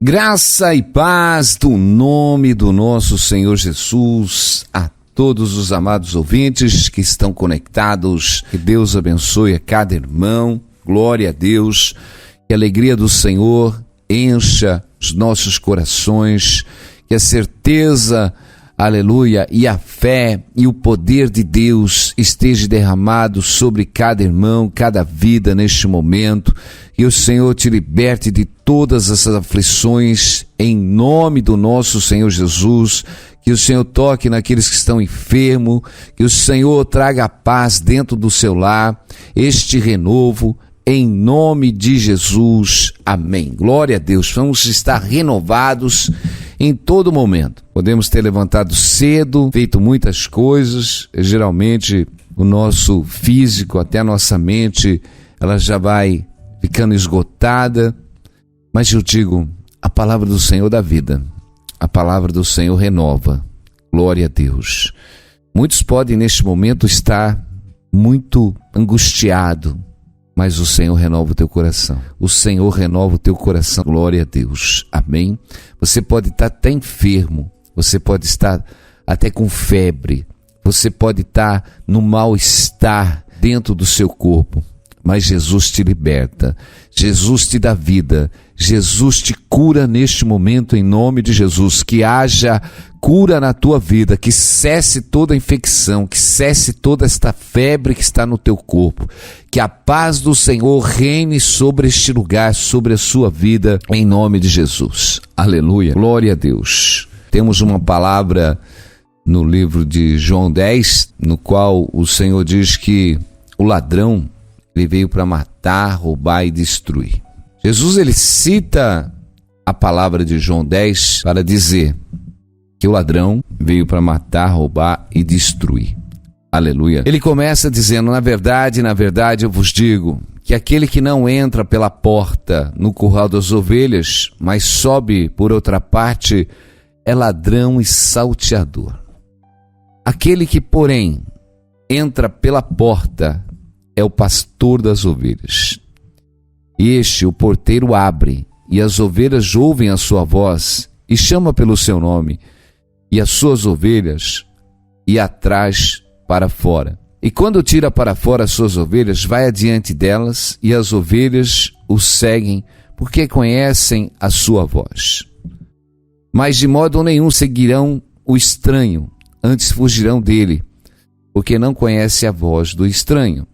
Graça e paz do nome do nosso Senhor Jesus a todos os amados ouvintes que estão conectados. Que Deus abençoe a cada irmão. Glória a Deus. Que a alegria do Senhor encha os nossos corações. Que a certeza, aleluia, e a fé e o poder de Deus esteja derramado sobre cada irmão, cada vida neste momento. Que o Senhor te liberte de todas essas aflições em nome do nosso Senhor Jesus. Que o Senhor toque naqueles que estão enfermos. Que o Senhor traga a paz dentro do seu lar, este renovo, em nome de Jesus. Amém. Glória a Deus. Vamos estar renovados em todo momento. Podemos ter levantado cedo, feito muitas coisas. Geralmente o nosso físico, até a nossa mente, ela já vai ficando esgotada. Mas eu digo, a palavra do Senhor dá vida. A palavra do Senhor renova. Glória a Deus. Muitos podem neste momento estar muito angustiado, mas o Senhor renova o teu coração. O Senhor renova o teu coração. Glória a Deus. Amém? Você pode estar até enfermo. Você pode estar até com febre. Você pode estar no mal-estar dentro do seu corpo. Mas Jesus te liberta. Jesus te dá vida. Jesus te cura neste momento em nome de Jesus. Que haja cura na tua vida, que cesse toda a infecção, que cesse toda esta febre que está no teu corpo. Que a paz do Senhor reine sobre este lugar, sobre a sua vida, em nome de Jesus. Aleluia. Glória a Deus. Temos uma palavra no livro de João 10, no qual o Senhor diz que o ladrão, ele veio para matar, roubar e destruir. Jesus, ele cita a palavra de João 10 para dizer que o ladrão veio para matar, roubar e destruir. Aleluia. Ele começa dizendo, na verdade eu vos digo, que aquele que não entra pela porta no curral das ovelhas, mas sobe por outra parte, é ladrão e salteador. Aquele que, porém, entra pela porta é o pastor das ovelhas. Este, o porteiro, abre, e as ovelhas ouvem a sua voz, e chama pelo seu nome, e as suas ovelhas e traz para fora. E quando tira para fora as suas ovelhas, vai adiante delas, e as ovelhas o seguem, porque conhecem a sua voz. Mas de modo nenhum seguirão o estranho, antes fugirão dele, porque não conhece a voz do estranho.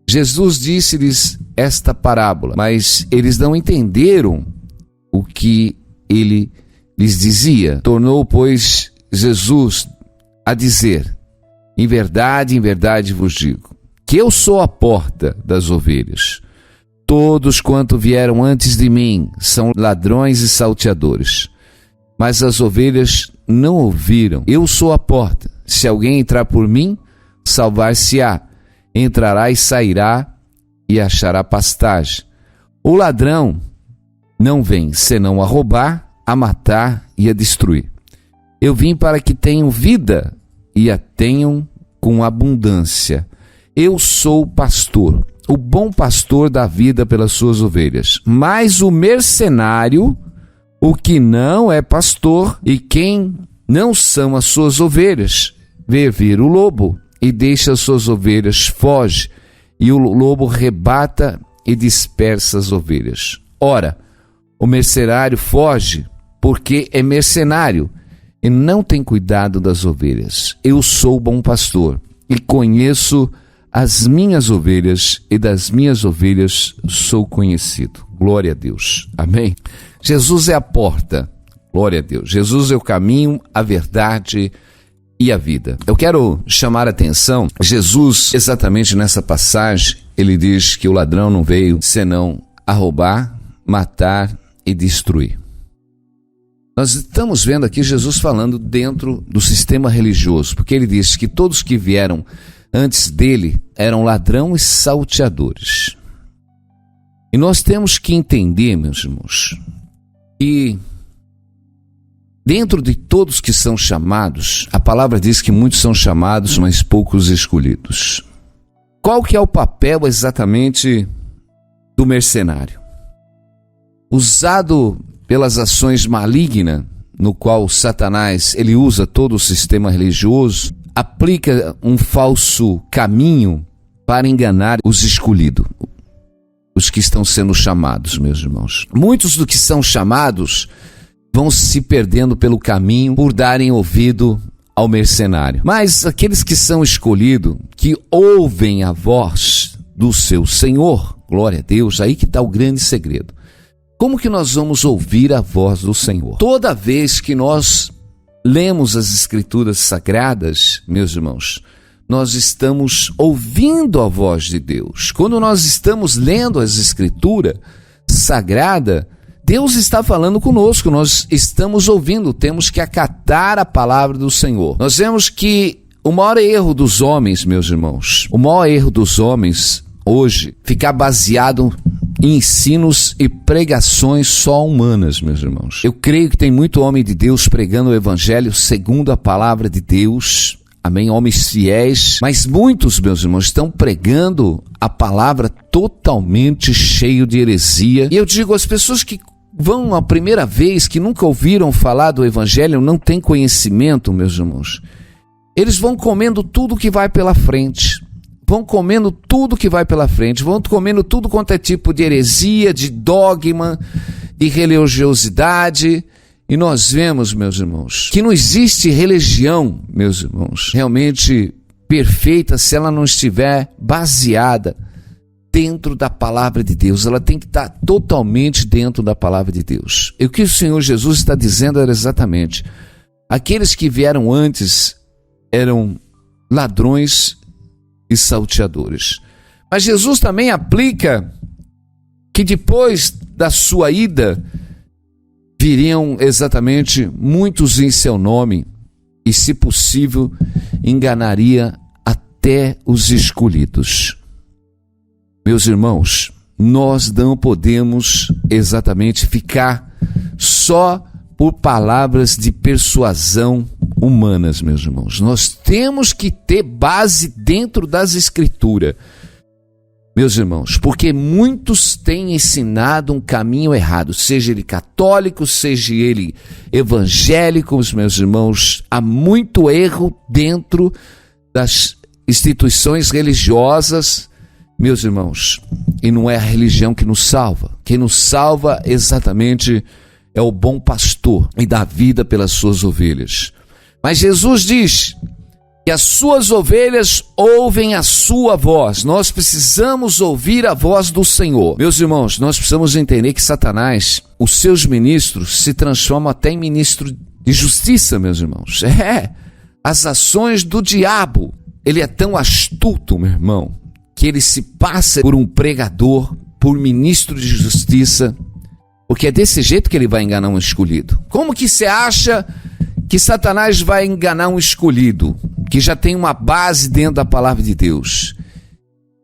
Jesus disse-lhes esta parábola, mas eles não entenderam o que ele lhes dizia. Tornou, pois, Jesus a dizer, em verdade vos digo, que eu sou a porta das ovelhas. Todos quanto vieram antes de mim são ladrões e salteadores, mas as ovelhas não ouviram. Eu sou a porta. Se alguém entrar por mim, salvar-se-á. Entrará e sairá e achará pastagem. O ladrão não vem senão a roubar, a matar e a destruir. Eu vim para que tenham vida e a tenham com abundância. Eu sou o pastor, o bom pastor dá vida pelas suas ovelhas. Mas o mercenário, o que não é pastor e quem não são as suas ovelhas, vê vir o lobo e deixa as suas ovelhas, foge, e o lobo rebata e dispersa as ovelhas. Ora, o mercenário foge porque é mercenário e não tem cuidado das ovelhas. Eu sou o bom pastor e conheço as minhas ovelhas, e das minhas ovelhas sou conhecido. Glória a Deus. Amém? Jesus é a porta. Glória a Deus. Jesus é o caminho, a verdade e a vida. Eu quero chamar a atenção, Jesus, exatamente nessa passagem, ele diz que o ladrão não veio senão a roubar, matar e destruir. Nós estamos vendo aqui Jesus falando dentro do sistema religioso, porque ele diz que todos que vieram antes dele eram ladrões e salteadores. E nós temos que entender, meus irmãos, que dentro de todos que são chamados, a palavra diz que muitos são chamados, mas poucos escolhidos. Qual que é o papel exatamente do mercenário? Usado pelas ações malignas, no qual Satanás ele usa todo o sistema religioso, aplica um falso caminho para enganar os escolhidos, os que estão sendo chamados, meus irmãos. Muitos dos que são chamados vão se perdendo pelo caminho por darem ouvido ao mercenário. Mas aqueles que são escolhidos, que ouvem a voz do seu Senhor, glória a Deus, aí que está o grande segredo. Como que nós vamos ouvir a voz do Senhor? Toda vez que nós lemos as Escrituras Sagradas, meus irmãos, nós estamos ouvindo a voz de Deus. Quando nós estamos lendo as Escrituras Sagradas, Deus está falando conosco, nós estamos ouvindo, temos que acatar a palavra do Senhor. Nós vemos que o maior erro dos homens, meus irmãos, o maior erro dos homens hoje, ficar baseado em ensinos e pregações só humanas, meus irmãos. Eu creio que tem muito homem de Deus pregando o Evangelho segundo a palavra de Deus, amém, homens fiéis, mas muitos, meus irmãos, estão pregando a palavra totalmente cheio de heresia. E eu digo, as pessoas que vão a primeira vez, que nunca ouviram falar do Evangelho, não têm conhecimento, meus irmãos. Eles vão comendo tudo que vai pela frente. Vão comendo tudo que vai pela frente. Vão comendo tudo quanto é tipo de heresia, de dogma, de religiosidade. E nós vemos, meus irmãos, que não existe religião, meus irmãos, realmente perfeita se ela não estiver baseada dentro da palavra de Deus. Ela tem que estar totalmente dentro da palavra de Deus. E o que o Senhor Jesus está dizendo era exatamente: aqueles que vieram antes eram ladrões e salteadores. Mas Jesus também aplica que depois da sua ida viriam exatamente muitos em seu nome e, se possível, enganaria até os escolhidos. Meus irmãos, nós não podemos exatamente ficar só por palavras de persuasão humanas, meus irmãos. Nós temos que ter base dentro das Escrituras, meus irmãos, porque muitos têm ensinado um caminho errado, seja ele católico, seja ele evangélico, meus irmãos. Há muito erro dentro das instituições religiosas, meus irmãos, e não é a religião que nos salva. Quem nos salva exatamente é o bom pastor e dá vida pelas suas ovelhas. Mas Jesus diz que as suas ovelhas ouvem a sua voz. Nós precisamos ouvir a voz do Senhor. Meus irmãos, nós precisamos entender que Satanás, os seus ministros, se transformam até em ministro de justiça, meus irmãos. As ações do diabo. Ele é tão astuto, meu irmão, que ele se passa por um pregador, por ministro de justiça, porque é desse jeito que ele vai enganar um escolhido. Como que você acha que Satanás vai enganar um escolhido que já tem uma base dentro da palavra de Deus?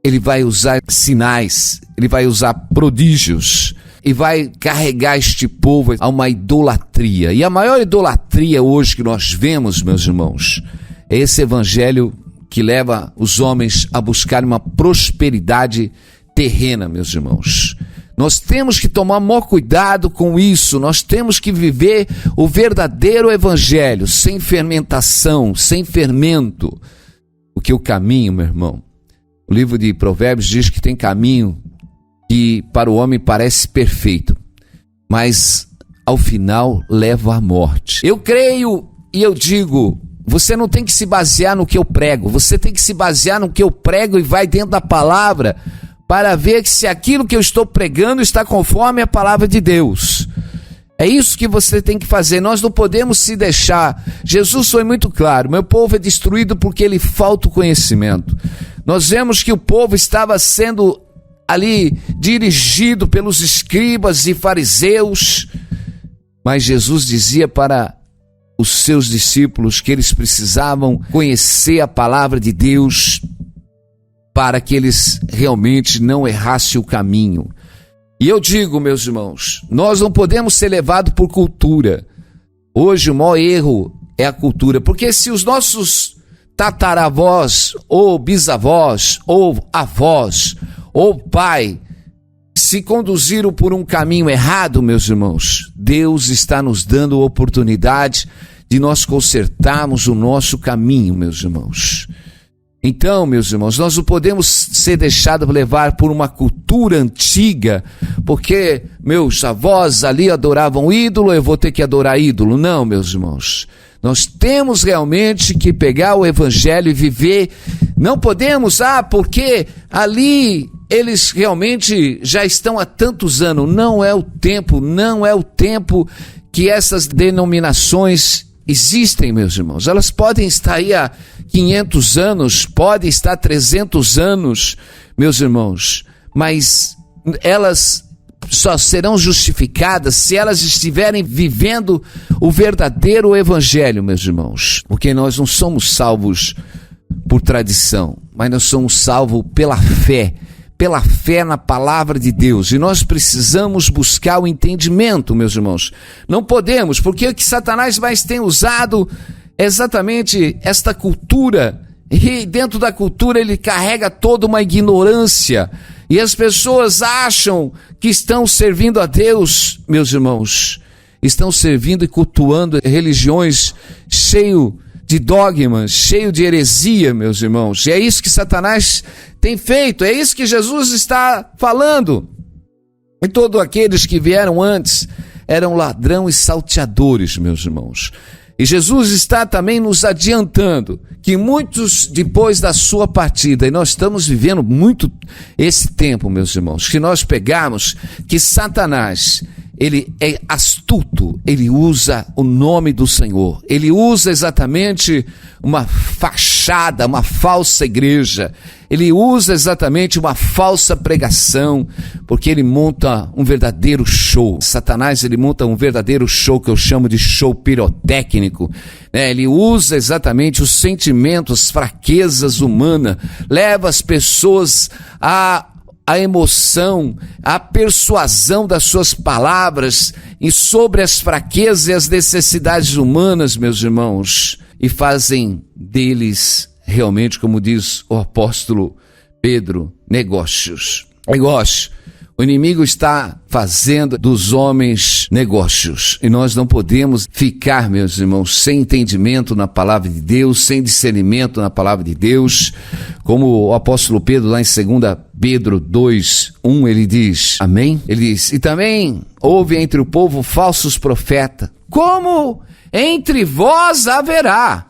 Ele vai usar sinais, ele vai usar prodígios e vai carregar este povo a uma idolatria. E a maior idolatria hoje que nós vemos, meus irmãos, é esse evangelho que leva os homens a buscar uma prosperidade terrena, meus irmãos. Nós temos que tomar maior cuidado com isso. Nós temos que viver o verdadeiro evangelho, sem fermentação, sem fermento. Porque o caminho, meu irmão, o livro de Provérbios diz que tem caminho que para o homem parece perfeito, mas ao final leva à morte. Eu creio e eu digo, você não tem que se basear no que eu prego, você tem que se basear no que eu prego e vai dentro da palavra, para ver se aquilo que eu estou pregando está conforme a palavra de Deus. É isso que você tem que fazer. Nós não podemos se deixar. Jesus foi muito claro: meu povo é destruído porque lhe falta o conhecimento. Nós vemos que o povo estava sendo ali dirigido pelos escribas e fariseus, mas Jesus dizia para os seus discípulos que eles precisavam conhecer a palavra de Deus para que eles realmente não errassem o caminho. E eu digo, meus irmãos, nós não podemos ser levados por cultura. Hoje o maior erro é a cultura, porque se os nossos tataravós, ou bisavós, ou avós, ou pai, se conduziram por um caminho errado, meus irmãos, Deus está nos dando a oportunidade de nós consertarmos o nosso caminho, meus irmãos. Então, meus irmãos, nós não podemos ser deixados levar por uma cultura antiga, porque meus avós ali adoravam ídolo, eu vou ter que adorar ídolo. Não, meus irmãos. Nós temos realmente que pegar o evangelho e viver. Não podemos, porque ali eles realmente já estão há tantos anos. Não é o tempo que essas denominações existem, meus irmãos. Elas podem estar aí há 500 anos, podem estar 300 anos, meus irmãos, mas elas só serão justificadas se elas estiverem vivendo o verdadeiro evangelho, meus irmãos. Porque nós não somos salvos por tradição, mas nós somos salvos pela fé na palavra de Deus. E nós precisamos buscar o entendimento, meus irmãos. Não podemos, porque o que Satanás mais tem usado é exatamente esta cultura. E dentro da cultura ele carrega toda uma ignorância. E as pessoas acham que estão servindo a Deus, meus irmãos. Estão servindo e cultuando religiões cheio de dogmas, cheio de heresia, meus irmãos. E é isso que Satanás tem feito, é isso que Jesus está falando. E todos aqueles que vieram antes eram ladrão e salteadores, meus irmãos. E Jesus está também nos adiantando que muitos depois da sua partida, e nós estamos vivendo muito esse tempo, meus irmãos, que nós pegamos que Satanás, ele é astuto, ele usa o nome do Senhor, ele usa exatamente uma fachada, uma falsa igreja, ele usa exatamente uma falsa pregação, porque ele monta um verdadeiro show. Satanás, ele monta um verdadeiro show que eu chamo de show pirotécnico, né? Ele usa exatamente os sentimentos, as fraquezas humanas, leva as pessoas a emoção, a persuasão das suas palavras e sobre as fraquezas e as necessidades humanas, meus irmãos, e fazem deles realmente, como diz o apóstolo Pedro, negócios. O inimigo está fazendo dos homens negócios. E nós não podemos ficar, meus irmãos, sem entendimento na palavra de Deus, sem discernimento na palavra de Deus. Como o apóstolo Pedro, lá em 2 Pedro 2:1, ele diz, amém? Ele diz, e também houve entre o povo falsos profetas, como entre vós haverá.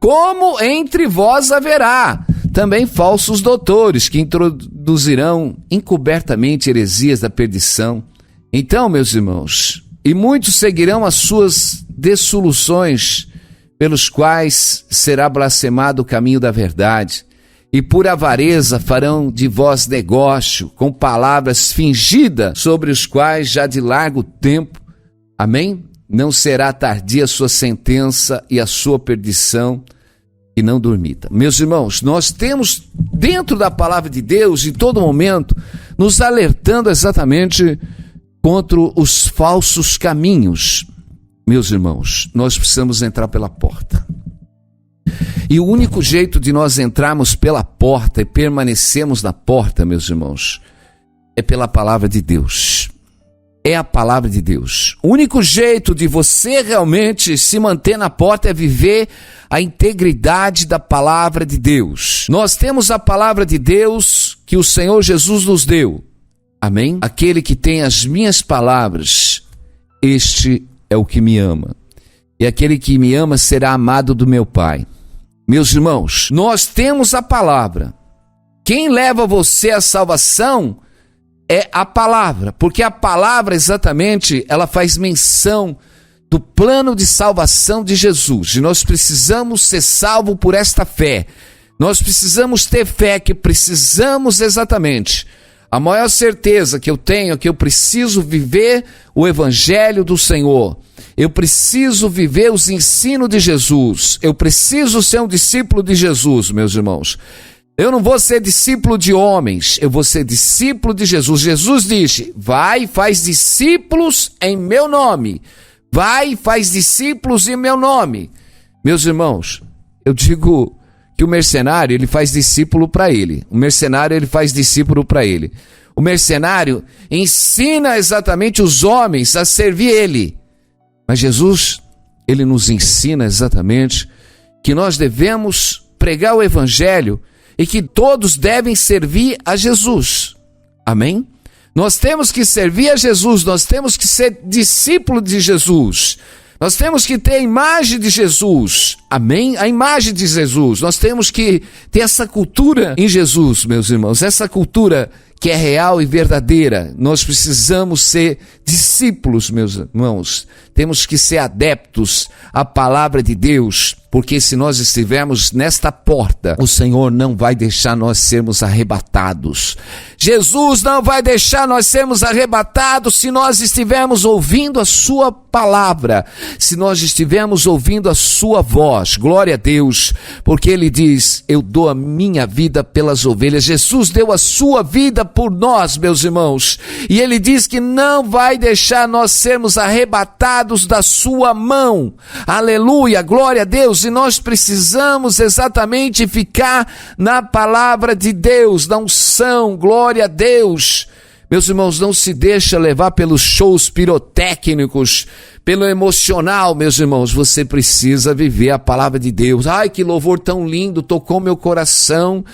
Como entre vós haverá também falsos doutores que introduzirão encobertamente heresias da perdição. Então, meus irmãos, e muitos seguirão as suas dissoluções, pelos quais será blasfemado o caminho da verdade, e por avareza farão de vós negócio com palavras fingidas, sobre os quais já de largo tempo, amém? Não será tardia a sua sentença e a sua perdição, e não dormita. Meus irmãos, nós temos dentro da palavra de Deus, em todo momento, nos alertando exatamente contra os falsos caminhos. Meus irmãos, nós precisamos entrar pela porta. E o único jeito de nós entrarmos pela porta e permanecermos na porta, meus irmãos, é pela palavra de Deus. É a palavra de Deus. O único jeito de você realmente se manter na porta é viver a integridade da palavra de Deus. Nós temos a palavra de Deus que o Senhor Jesus nos deu. Amém? Aquele que tem as minhas palavras, este é o que me ama. E aquele que me ama será amado do meu Pai. Meus irmãos, nós temos a palavra. Quem leva você à salvação é a palavra, porque a palavra exatamente, ela faz menção do plano de salvação de Jesus, e nós precisamos ser salvos por esta fé, nós precisamos ter fé, que precisamos exatamente, a maior certeza que eu tenho é que eu preciso viver o evangelho do Senhor, eu preciso viver os ensinos de Jesus, eu preciso ser um discípulo de Jesus, meus irmãos. Eu não vou ser discípulo de homens, eu vou ser discípulo de Jesus. Jesus disse, vai e faz discípulos em meu nome. Vai e faz discípulos em meu nome. Meus irmãos, eu digo que o mercenário, ele faz discípulo para ele. O mercenário, ele faz discípulo para ele. O mercenário ensina exatamente os homens a servir ele. Mas Jesus, ele nos ensina exatamente que nós devemos pregar o evangelho e que todos devem servir a Jesus. Amém? Nós temos que servir a Jesus, nós temos que ser discípulo de Jesus. Nós temos que ter a imagem de Jesus, amém? A imagem de Jesus. Nós temos que ter essa cultura em Jesus, meus irmãos. Essa cultura que é real e verdadeira. Nós precisamos ser discípulos, meus irmãos. Temos que ser adeptos à palavra de Deus, porque se nós estivermos nesta porta, o Senhor não vai deixar nós sermos arrebatados. Jesus não vai deixar nós sermos arrebatados se nós estivermos ouvindo a sua palavra, se nós estivermos ouvindo a sua voz. Glória a Deus, porque ele diz, eu dou a minha vida pelas ovelhas. Jesus deu a sua vida por nós, meus irmãos, e ele diz que não vai deixar nós sermos arrebatados da sua mão. Aleluia, glória a Deus. E nós precisamos exatamente ficar na palavra de Deus, na unção. Glória a Deus. Meus irmãos, não se deixa levar pelos shows pirotécnicos, pelo emocional, meus irmãos. Você precisa viver a palavra de Deus. Ai, que louvor tão lindo, tocou meu coração.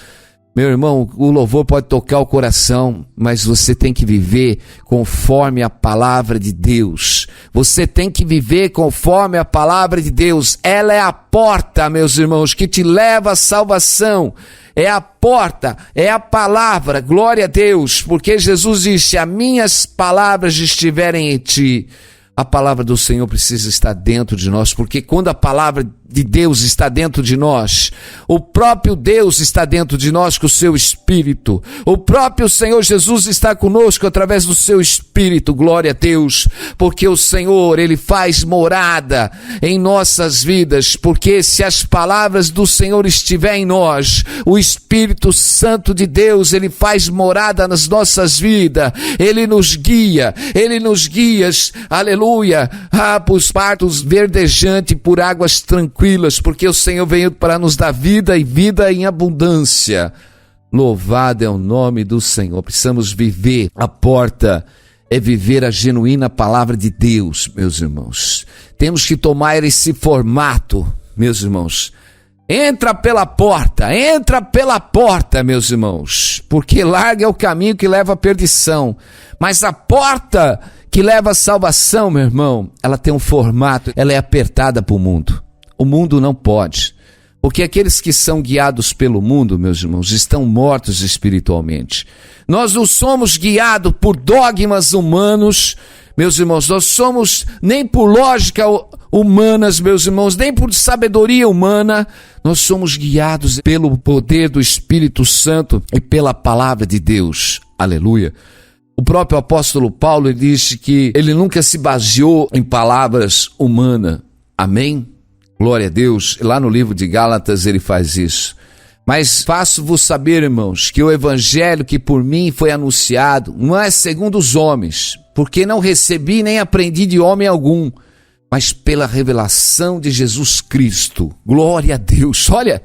Meu irmão, o louvor pode tocar o coração, mas você tem que viver conforme a palavra de Deus. Você tem que viver conforme a palavra de Deus. Ela é a porta, meus irmãos, que te leva à salvação. É a porta, é a palavra, glória a Deus, porque Jesus disse, se as minhas palavras estiverem em ti, a palavra do Senhor precisa estar dentro de nós, porque quando a palavra de Deus está dentro de nós, o próprio Deus está dentro de nós com o seu Espírito, o próprio Senhor Jesus está conosco através do seu Espírito, glória a Deus, porque o Senhor, Ele faz morada em nossas vidas, porque se as palavras do Senhor estiverem em nós, o Espírito Santo de Deus, Ele faz morada nas nossas vidas, Ele nos guia, aleluia, por partos verdejantes, por águas tranquilas, porque o Senhor veio para nos dar vida e vida em abundância. Louvado é o nome do Senhor. Precisamos viver. A porta é viver a genuína palavra de Deus, meus irmãos. Temos que tomar esse formato, meus irmãos. Entra pela porta, meus irmãos, porque largo é o caminho que leva à perdição, mas a porta que leva à salvação, meu irmão, ela tem um formato, ela é apertada para o mundo. O mundo não pode, porque aqueles que são guiados pelo mundo, meus irmãos, estão mortos espiritualmente. Nós não somos guiados por dogmas humanos, meus irmãos, nós somos nem por lógica humanas, meus irmãos, nem por sabedoria humana, nós somos guiados pelo poder do Espírito Santo e pela palavra de Deus. Aleluia. O próprio apóstolo Paulo disse que ele nunca se baseou em palavras humanas. Amém? Glória a Deus. Lá no livro de Gálatas ele faz isso. Mas faço-vos saber, irmãos, que o evangelho que por mim foi anunciado não é segundo os homens, porque não recebi nem aprendi de homem algum, mas pela revelação de Jesus Cristo. Glória a Deus. Olha,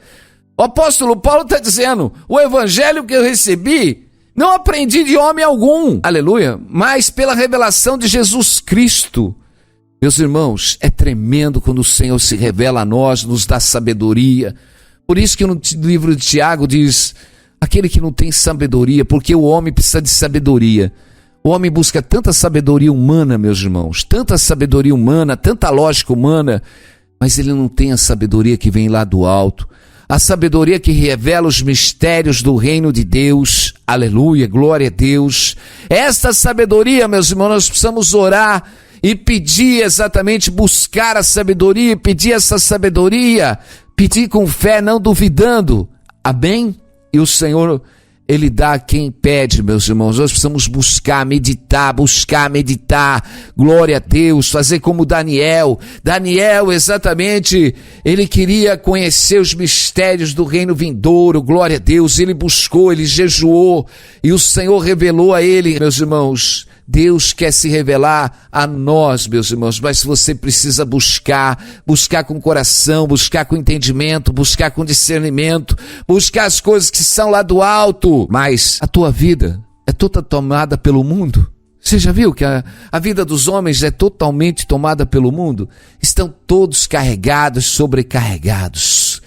o apóstolo Paulo está dizendo, o evangelho que eu recebi, não aprendi de homem algum, aleluia, mas pela revelação de Jesus Cristo. Meus irmãos, é tremendo quando o Senhor se revela a nós, nos dá sabedoria. Por isso que no livro de Tiago diz, aquele que não tem sabedoria, porque o homem precisa de sabedoria. O homem busca tanta sabedoria humana, meus irmãos, tanta sabedoria humana, tanta lógica humana, mas ele não tem a sabedoria que vem lá do alto. A sabedoria que revela os mistérios do reino de Deus. Aleluia, glória a Deus. Esta sabedoria, meus irmãos, nós precisamos orar e pedir exatamente, buscar a sabedoria, pedir essa sabedoria, pedir com fé, não duvidando. Amém? E o Senhor, Ele dá a quem pede, meus irmãos. Nós precisamos buscar meditar. Glória a Deus, fazer como Daniel. Daniel, exatamente, ele queria conhecer os mistérios do reino vindouro. Glória a Deus, ele buscou, ele jejuou. E o Senhor revelou a ele, meus irmãos. Deus quer se revelar a nós, meus irmãos, mas você precisa buscar com coração, buscar com entendimento, buscar com discernimento, buscar as coisas que são lá do alto. Mas a tua vida é toda tomada pelo mundo. Você já viu que a vida dos homens é totalmente tomada pelo mundo? Estão todos carregados, sobrecarregados.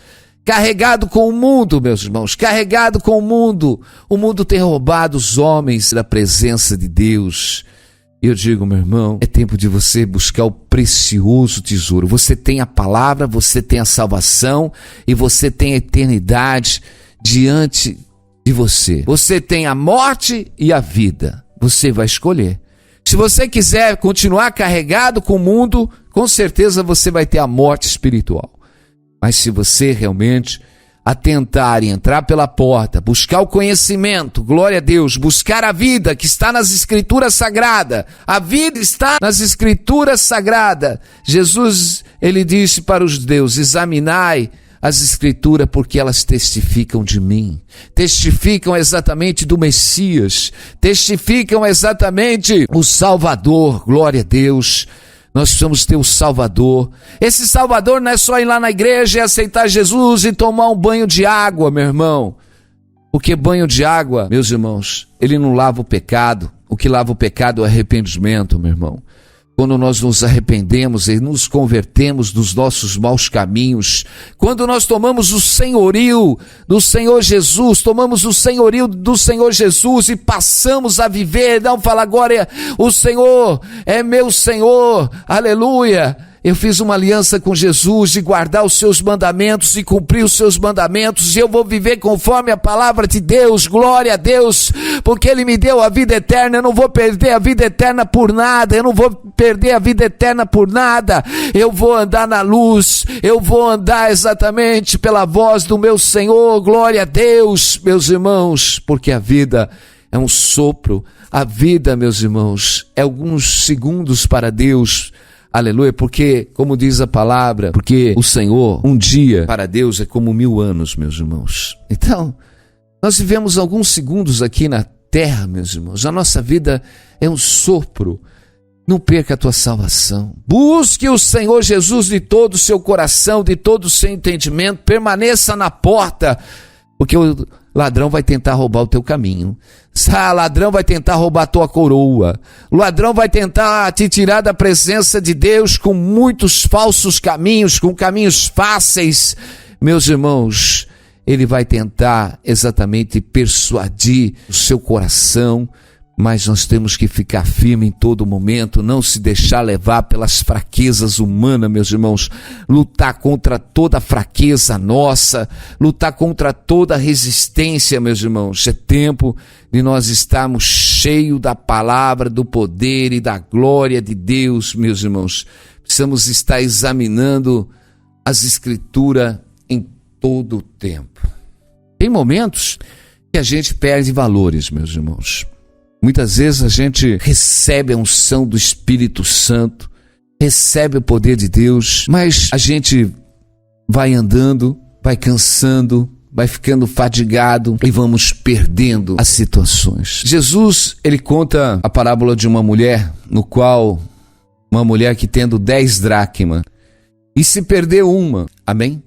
Carregado com o mundo, meus irmãos, carregado com o mundo. O mundo tem roubado os homens da presença de Deus. Eu digo, meu irmão, é tempo de você buscar o precioso tesouro. Você tem a palavra, você tem a salvação e você tem a eternidade diante de você. Você tem a morte e a vida. Você vai escolher. Se você quiser continuar carregado com o mundo, com certeza você vai ter a morte espiritual. Mas se você realmente atentar e entrar pela porta, buscar o conhecimento, glória a Deus, buscar a vida que está nas Escrituras Sagradas, a vida está nas Escrituras Sagradas. Jesus, ele disse para os judeus: examinai as Escrituras porque elas testificam de mim, testificam exatamente do Messias, testificam exatamente o Salvador, glória a Deus. Nós precisamos ter o Salvador. Esse Salvador não é só ir lá na igreja e aceitar Jesus e tomar um banho de água, meu irmão. Porque banho de água, meus irmãos, ele não lava o pecado. O que lava o pecado é o arrependimento, meu irmão. Quando nós nos arrependemos e nos convertemos dos nossos maus caminhos, quando nós tomamos o senhorio do Senhor Jesus, tomamos o senhorio do Senhor Jesus e passamos a viver, não fala agora, o Senhor é meu Senhor, aleluia. Eu fiz uma aliança com Jesus de guardar os seus mandamentos e cumprir os seus mandamentos, e eu vou viver conforme a palavra de Deus, glória a Deus, porque Ele me deu a vida eterna. Eu não vou perder a vida eterna por nada, eu não vou perder a vida eterna por nada. Eu vou andar na luz, eu vou andar exatamente pela voz do meu Senhor, glória a Deus, meus irmãos, porque a vida é um sopro, a vida, meus irmãos, é alguns segundos para Deus. Aleluia, porque, como diz a palavra, porque o Senhor, um dia para Deus é como 1000 anos, meus irmãos. Então, nós vivemos alguns segundos aqui na terra, meus irmãos. A nossa vida é um sopro. Não perca a tua salvação. Busque o Senhor Jesus de todo o seu coração, de todo o seu entendimento. Permaneça na porta, porque o ladrão vai tentar roubar o teu caminho. O ladrão vai tentar roubar a tua coroa. O ladrão vai tentar te tirar da presença de Deus com muitos falsos caminhos, com caminhos fáceis. Meus irmãos, ele vai tentar exatamente persuadir o seu coração, mas nós temos que ficar firme em todo momento, não se deixar levar pelas fraquezas humanas, meus irmãos, lutar contra toda fraqueza nossa, lutar contra toda resistência, meus irmãos. É tempo de nós estarmos cheios da palavra, do poder e da glória de Deus, meus irmãos. Precisamos estar examinando as Escrituras em todo o tempo. Tem momentos que a gente perde valores, meus irmãos. Muitas vezes a gente recebe a unção do Espírito Santo, recebe o poder de Deus, mas a gente vai andando, vai cansando, vai ficando fadigado e vamos perdendo as situações. Jesus, ele conta a parábola de uma mulher, no qual uma mulher que tendo 10 dracmas e se perdeu uma, amém?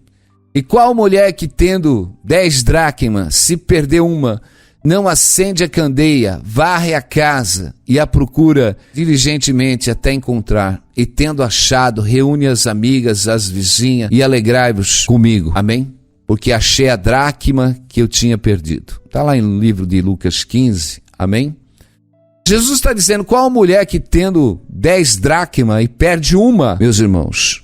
E qual mulher que tendo 10 dracmas se perdeu uma, não acende a candeia, varre a casa e a procura diligentemente até encontrar, e tendo achado, reúne as amigas, as vizinhas, e alegrai-vos comigo, amém? Porque achei a dracma que eu tinha perdido. Está lá no livro de Lucas 15, amém? Jesus está dizendo, qual mulher que tendo 10 dracmas e perde uma, meus irmãos,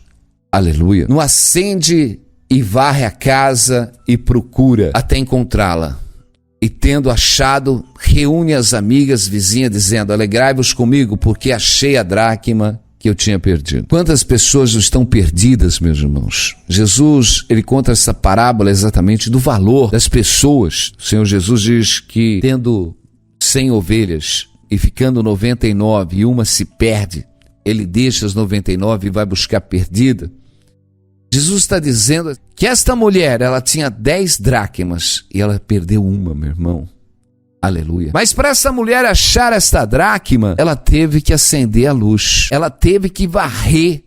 aleluia, não acende e varre a casa e procura até encontrá-la? E tendo achado, reúne as amigas, vizinhas, dizendo, alegrai-vos comigo, porque achei a dracma que eu tinha perdido. Quantas pessoas estão perdidas, meus irmãos? Jesus, ele conta essa parábola exatamente do valor das pessoas. O Senhor Jesus diz que tendo 100 ovelhas e ficando 99 e uma se perde, ele deixa as 99 e vai buscar perdida. Jesus está dizendo que esta mulher, ela tinha 10 dracmas e ela perdeu uma, meu irmão. Aleluia. Mas para essa mulher achar esta dracma, ela teve que acender a luz. Ela teve que varrer.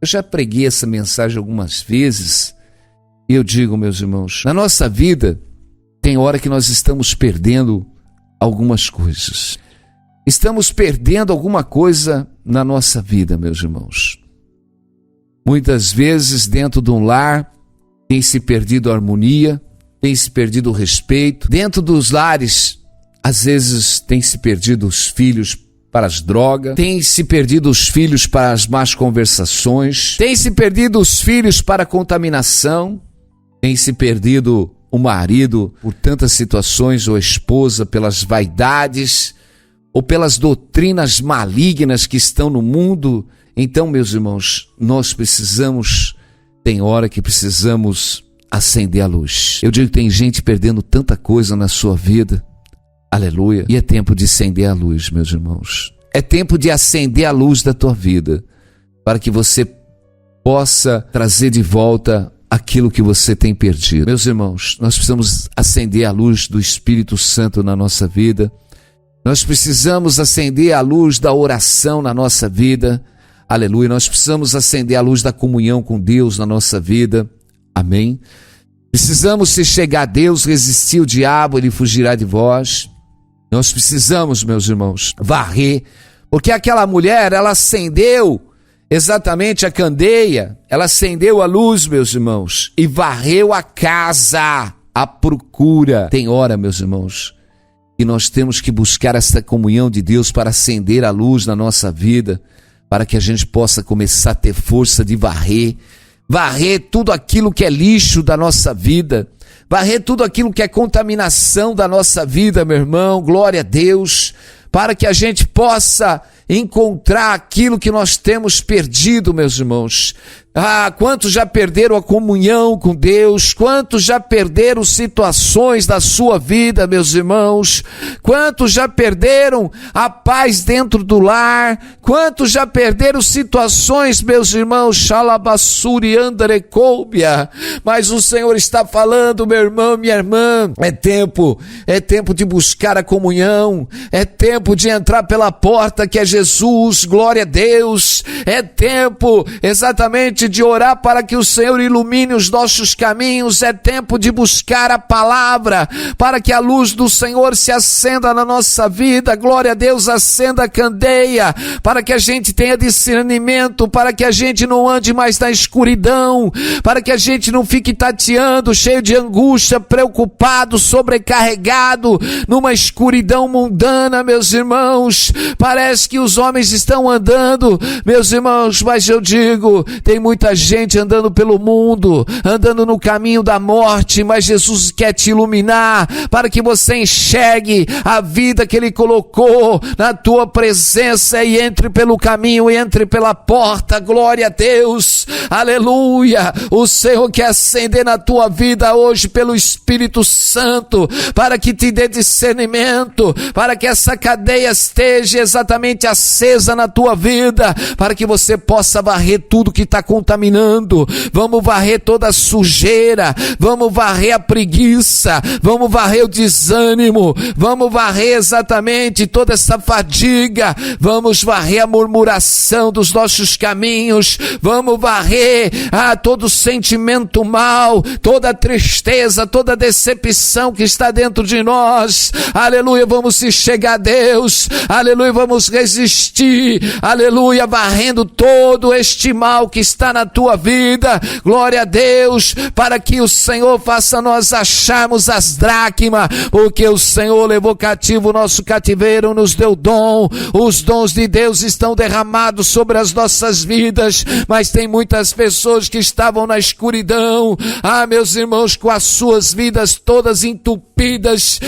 Eu já preguei essa mensagem algumas vezes. E eu digo, meus irmãos, na nossa vida, tem hora que nós estamos perdendo algumas coisas. Estamos perdendo alguma coisa na nossa vida, meus irmãos. Muitas vezes, dentro de um lar, tem se perdido a harmonia, tem se perdido o respeito. Dentro dos lares, às vezes, tem se perdido os filhos para as drogas, tem se perdido os filhos para as más conversações, tem se perdido os filhos para a contaminação, tem se perdido o marido por tantas situações, ou a esposa pelas vaidades, ou pelas doutrinas malignas que estão no mundo. Então, meus irmãos, nós precisamos, tem hora que precisamos acender a luz. Eu digo que tem gente perdendo tanta coisa na sua vida, aleluia, e é tempo de acender a luz, meus irmãos. É tempo de acender a luz da tua vida, para que você possa trazer de volta aquilo que você tem perdido. Meus irmãos, nós precisamos acender a luz do Espírito Santo na nossa vida. Nós precisamos acender a luz da oração na nossa vida, aleluia. Nós precisamos acender a luz da comunhão com Deus na nossa vida, amém. Precisamos, se chegar a Deus, resistir o diabo, ele fugirá de vós. Nós precisamos, meus irmãos, varrer, porque aquela mulher, ela acendeu exatamente a candeia, ela acendeu a luz, meus irmãos, e varreu a casa à procura. Tem hora, meus irmãos, que nós temos que buscar essa comunhão de Deus para acender a luz na nossa vida, para que a gente possa começar a ter força de varrer tudo aquilo que é lixo da nossa vida, varrer tudo aquilo que é contaminação da nossa vida, meu irmão, glória a Deus, para que a gente possa encontrar aquilo que nós temos perdido, meus irmãos. Quantos já perderam a comunhão com Deus? Quantos já perderam situações da sua vida, meus irmãos? Quantos já perderam a paz dentro do lar? Quantos já perderam situações, meus irmãos? Xalabassuri andarecoubia. Mas o Senhor está falando, meu irmão, minha irmã, é tempo de buscar a comunhão, é tempo de entrar pela porta que é Jesus, glória a Deus, é tempo exatamente de orar para que o Senhor ilumine os nossos caminhos, é tempo de buscar a palavra, para que a luz do Senhor se acenda na nossa vida, glória a Deus, acenda a candeia, para que a gente tenha discernimento, para que a gente não ande mais na escuridão, para que a gente não fique tateando, cheio de angústia, preocupado, sobrecarregado, numa escuridão mundana, meus irmãos. Parece que os homens estão andando, meus irmãos, mas eu digo, tem muita gente andando pelo mundo, andando no caminho da morte, mas Jesus quer te iluminar, para que você enxergue a vida que Ele colocou na tua presença e entre pelo caminho, entre pela porta, glória a Deus, aleluia. O Senhor quer acender na tua vida hoje pelo Espírito Santo, para que te dê discernimento, para que essa cadeia esteja exatamente acesa na tua vida, para que você possa varrer tudo que está contaminando. Vamos varrer toda a sujeira, vamos varrer a preguiça, vamos varrer o desânimo, vamos varrer exatamente toda essa fadiga, vamos varrer a murmuração dos nossos caminhos, vamos varrer todo sentimento mal, toda tristeza, toda decepção que está dentro de nós, aleluia. Vamos se chegar a Deus, aleluia, vamos resistir, aleluia, varrendo todo este mal que está na tua vida, glória a Deus, para que o Senhor faça nós acharmos as dracmas, porque o Senhor levou cativo o nosso cativeiro, nos deu dom, os dons de Deus estão derramados sobre as nossas vidas, mas tem muitas pessoas que estavam na escuridão, meus irmãos, com as suas vidas todas entupidas,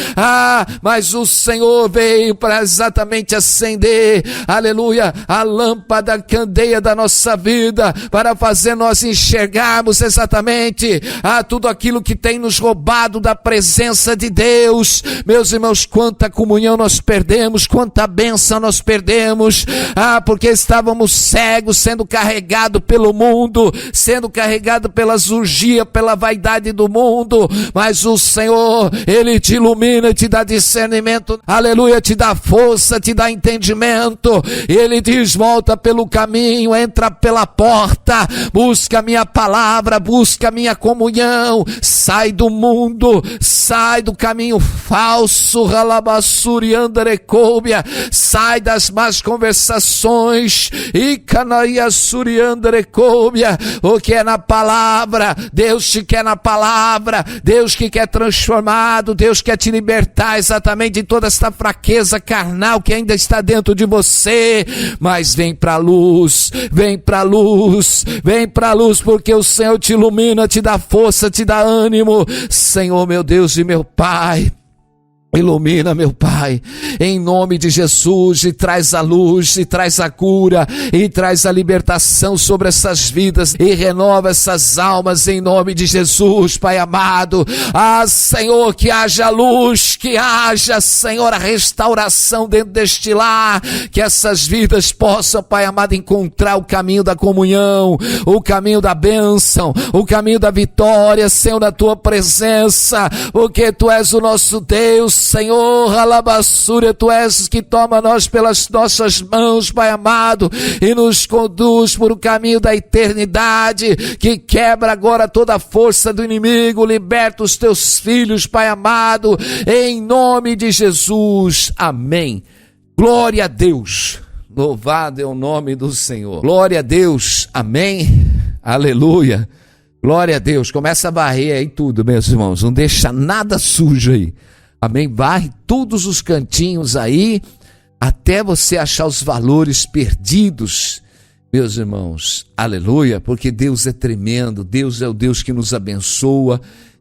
mas o Senhor veio para exatamente acender, aleluia, a lâmpada, a candeia da nossa vida, para fazer nós enxergarmos exatamente tudo aquilo que tem nos roubado da presença de Deus. Meus irmãos, quanta comunhão nós perdemos, quanta bênção nós perdemos, porque estávamos cegos, sendo carregados pelo mundo, sendo carregados pelas urgias, pela vaidade do mundo, mas o Senhor, Ele te ilumina, te dá discernimento, aleluia, te dá força, te dá entendimento, Ele diz, volta pelo caminho, entra pela porta, busca a minha palavra, busca a minha comunhão, sai do mundo, sai do caminho falso, ralabassuri andarecôbia, sai das más conversações, e canaiassuri andarecôbia, o que é na palavra, Deus te quer na palavra, Deus que quer transformado, Deus quer te libertar exatamente de toda esta fraqueza carnal que ainda está dentro de você, mas vem para a luz, vem para a luz, vem para a luz, porque o Senhor te ilumina, te dá força, te dá ânimo. Senhor, meu Deus e meu Pai, ilumina, meu Pai, em nome de Jesus, e traz a luz, e traz a cura, e traz a libertação sobre essas vidas, e renova essas almas em nome de Jesus, Pai amado. Senhor, que haja luz, que haja, Senhor, a restauração dentro deste lar, que essas vidas possam, Pai amado, encontrar o caminho da comunhão, o caminho da bênção, o caminho da vitória, Senhor, na Tua presença, porque Tu és o nosso Deus, Senhor, alabassúria, Tu és que toma nós pelas nossas mãos, Pai amado, e nos conduz por o caminho da eternidade, que quebra agora toda a força do inimigo, liberta os Teus filhos, Pai amado, em nome de Jesus, amém. Glória a Deus, louvado é o nome do Senhor, glória a Deus, amém, aleluia, glória a Deus. Começa a varrer aí tudo, meus irmãos, não deixa nada sujo aí. Amém? Varre todos os cantinhos aí, até você achar os valores perdidos, meus irmãos. Aleluia, porque Deus é tremendo, Deus é o Deus que nos abençoa,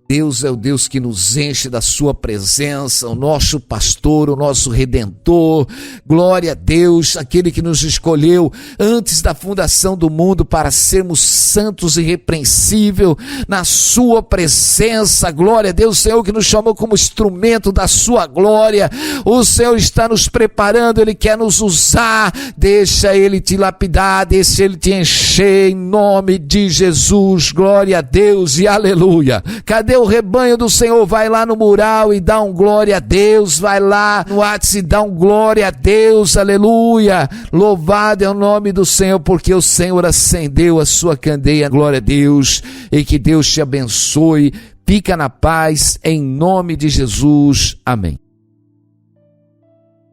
Deus é o Deus que nos enche da sua presença, o nosso pastor, o nosso redentor. Glória a Deus, aquele que nos escolheu antes da fundação do mundo para sermos santos e irrepreensíveis na sua presença. Glória a Deus, o Senhor que nos chamou como instrumento da sua glória. O Senhor está nos preparando, Ele quer nos usar. Deixa Ele te lapidar, deixa Ele te encher em nome de Jesus. Glória a Deus e aleluia. Cadê o rebanho do Senhor? Vai lá no mural e dá um glória a Deus, vai lá no WhatsApp e dá um glória a Deus, aleluia, louvado é o nome do Senhor, porque o Senhor acendeu a sua candeia, glória a Deus, e que Deus te abençoe, fica na paz, em nome de Jesus, amém.